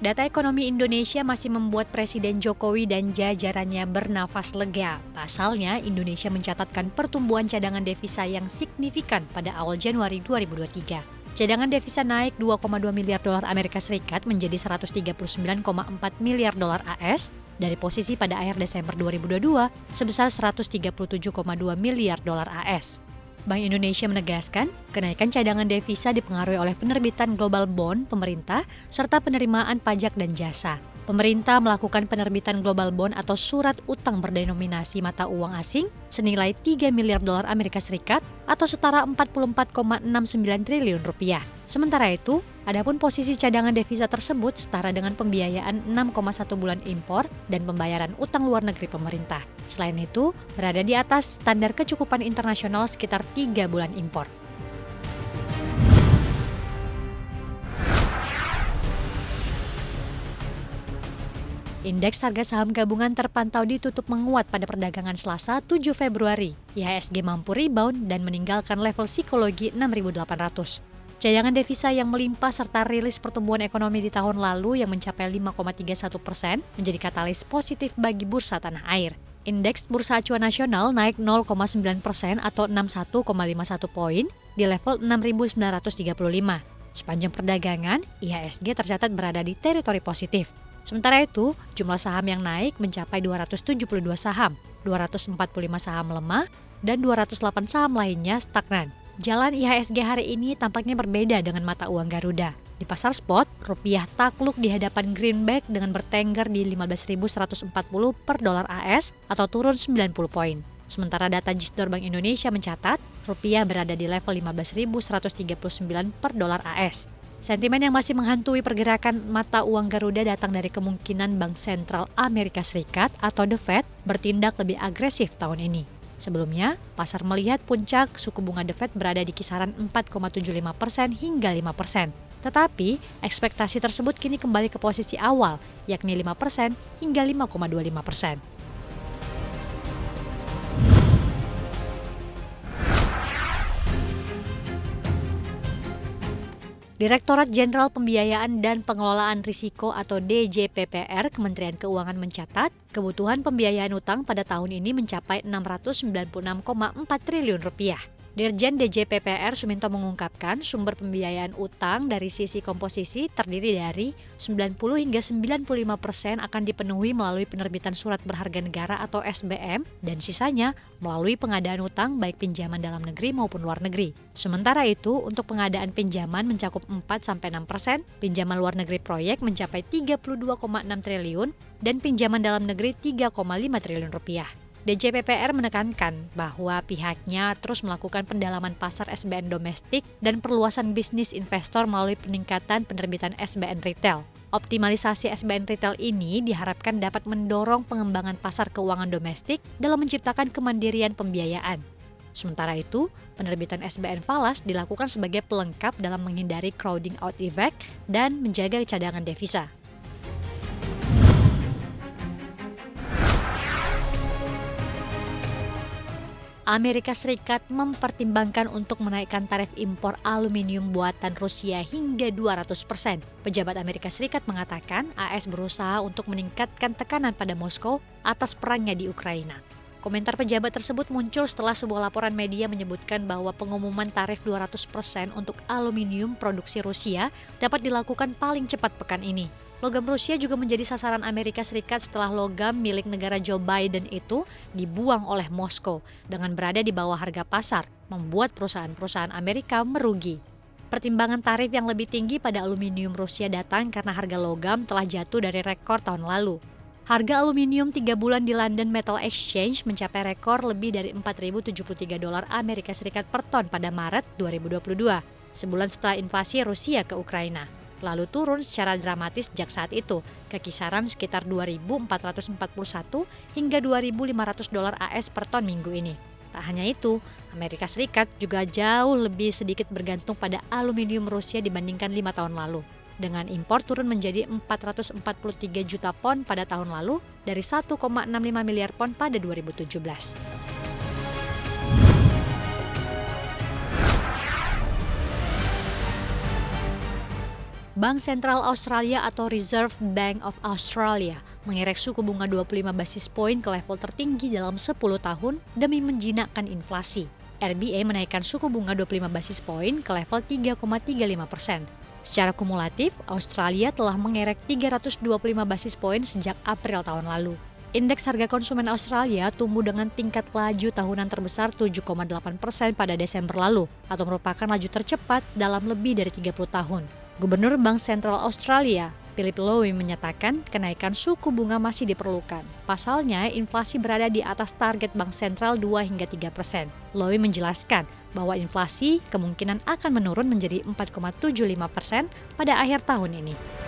Data ekonomi Indonesia masih membuat Presiden Jokowi dan jajarannya bernafas lega. Pasalnya, Indonesia mencatatkan pertumbuhan cadangan devisa yang signifikan pada awal Januari 2023. Cadangan devisa naik 2,2 miliar dolar Amerika Serikat menjadi 139,4 miliar dolar AS dari posisi pada akhir Desember 2022 sebesar 137,2 miliar dolar AS. Bank Indonesia menegaskan, kenaikan cadangan devisa dipengaruhi oleh penerbitan global bond pemerintah serta penerimaan pajak dan jasa. Pemerintah melakukan penerbitan global bond atau surat utang berdenominasi mata uang asing senilai 3 miliar dolar Amerika Serikat atau setara 44,69 triliun rupiah. Sementara itu, adapun posisi cadangan devisa tersebut setara dengan pembiayaan 6,1 bulan impor dan pembayaran utang luar negeri pemerintah. Selain itu, berada di atas standar kecukupan internasional sekitar 3 bulan impor. Indeks harga saham gabungan terpantau ditutup menguat pada perdagangan Selasa 7 Februari. IHSG mampu rebound dan meninggalkan level psikologi 6.800. Cadangan devisa yang melimpah serta rilis pertumbuhan ekonomi di tahun lalu yang mencapai 5,31% menjadi katalis positif bagi bursa tanah air. Indeks Bursa Acuan Nasional naik 0,9% atau 61,51 poin di level 6.935. Sepanjang perdagangan, IHSG tercatat berada di teritori positif. Sementara itu, jumlah saham yang naik mencapai 272 saham, 245 saham lemah, dan 208 saham lainnya stagnan. Jalan IHSG hari ini tampaknya berbeda dengan mata uang Garuda. Di pasar spot, rupiah takluk di hadapan greenback dengan bertengger di 15.140 per dolar AS atau turun 90 poin. Sementara data Gisdor Bank Indonesia mencatat, rupiah berada di level 15.139 per dolar AS. Sentimen yang masih menghantui pergerakan mata uang Garuda datang dari kemungkinan Bank Sentral Amerika Serikat atau The Fed bertindak lebih agresif tahun ini. Sebelumnya, pasar melihat puncak suku bunga The Fed berada di kisaran 4,75% hingga 5%. Tetapi, ekspektasi tersebut kini kembali ke posisi awal, yakni 5% hingga 5,25%. Direktorat Jenderal Pembiayaan dan Pengelolaan Risiko atau DJPPR Kementerian Keuangan mencatat kebutuhan pembiayaan utang pada tahun ini mencapai 696,4 triliun rupiah. Dirjen DJPPR Suminto mengungkapkan sumber pembiayaan utang dari sisi komposisi terdiri dari 90 hingga 95% akan dipenuhi melalui penerbitan surat berharga negara atau SBM dan sisanya melalui pengadaan utang baik pinjaman dalam negeri maupun luar negeri. Sementara itu, untuk pengadaan pinjaman mencakup 4-6%, pinjaman luar negeri proyek mencapai 32,6 triliun dan pinjaman dalam negeri 3,5 triliun rupiah. DJPPR menekankan bahwa pihaknya terus melakukan pendalaman pasar SBN domestik dan perluasan bisnis investor melalui peningkatan penerbitan SBN retail. Optimalisasi SBN retail ini diharapkan dapat mendorong pengembangan pasar keuangan domestik dalam menciptakan kemandirian pembiayaan. Sementara itu, penerbitan SBN falas dilakukan sebagai pelengkap dalam menghindari crowding out effect dan menjaga cadangan devisa. Amerika Serikat mempertimbangkan untuk menaikkan tarif impor aluminium buatan Rusia hingga 200%. Pejabat Amerika Serikat mengatakan AS berusaha untuk meningkatkan tekanan pada Moskow atas perangnya di Ukraina. Komentar pejabat tersebut muncul setelah sebuah laporan media menyebutkan bahwa pengumuman tarif 200% untuk aluminium produksi Rusia dapat dilakukan paling cepat pekan ini. Logam Rusia juga menjadi sasaran Amerika Serikat setelah logam milik negara Joe Biden itu dibuang oleh Moskow dengan berada di bawah harga pasar, membuat perusahaan-perusahaan Amerika merugi. Pertimbangan tarif yang lebih tinggi pada aluminium Rusia datang karena harga logam telah jatuh dari rekor tahun lalu. Harga aluminium 3 bulan di London Metal Exchange mencapai rekor lebih dari 4.073 dolar Amerika Serikat per ton pada Maret 2022, sebulan setelah invasi Rusia ke Ukraina. Lalu turun secara dramatis sejak saat itu ke kisaran sekitar 2.441 hingga 2.500 dolar AS per ton minggu ini. Tak hanya itu, Amerika Serikat juga jauh lebih sedikit bergantung pada aluminium Rusia dibandingkan 5 tahun lalu. Dengan impor turun menjadi 443 juta pon pada tahun lalu dari 1,65 miliar pon pada 2017. Bank Sentral Australia atau Reserve Bank of Australia mengerek suku bunga 25 basis poin ke level tertinggi dalam 10 tahun demi menjinakkan inflasi. RBA menaikkan suku bunga 25 basis poin ke level 3,35%. Secara kumulatif, Australia telah mengerek 325 basis poin sejak April tahun lalu. Indeks harga konsumen Australia tumbuh dengan tingkat laju tahunan terbesar 7,8% pada Desember lalu, atau merupakan laju tercepat dalam lebih dari 30 tahun. Gubernur Bank Sentral Australia, Philip Lowe menyatakan kenaikan suku bunga masih diperlukan. Pasalnya, inflasi berada di atas target Bank Sentral 2 hingga 3%. Lowe menjelaskan bahwa inflasi kemungkinan akan menurun menjadi 4,75% pada akhir tahun ini.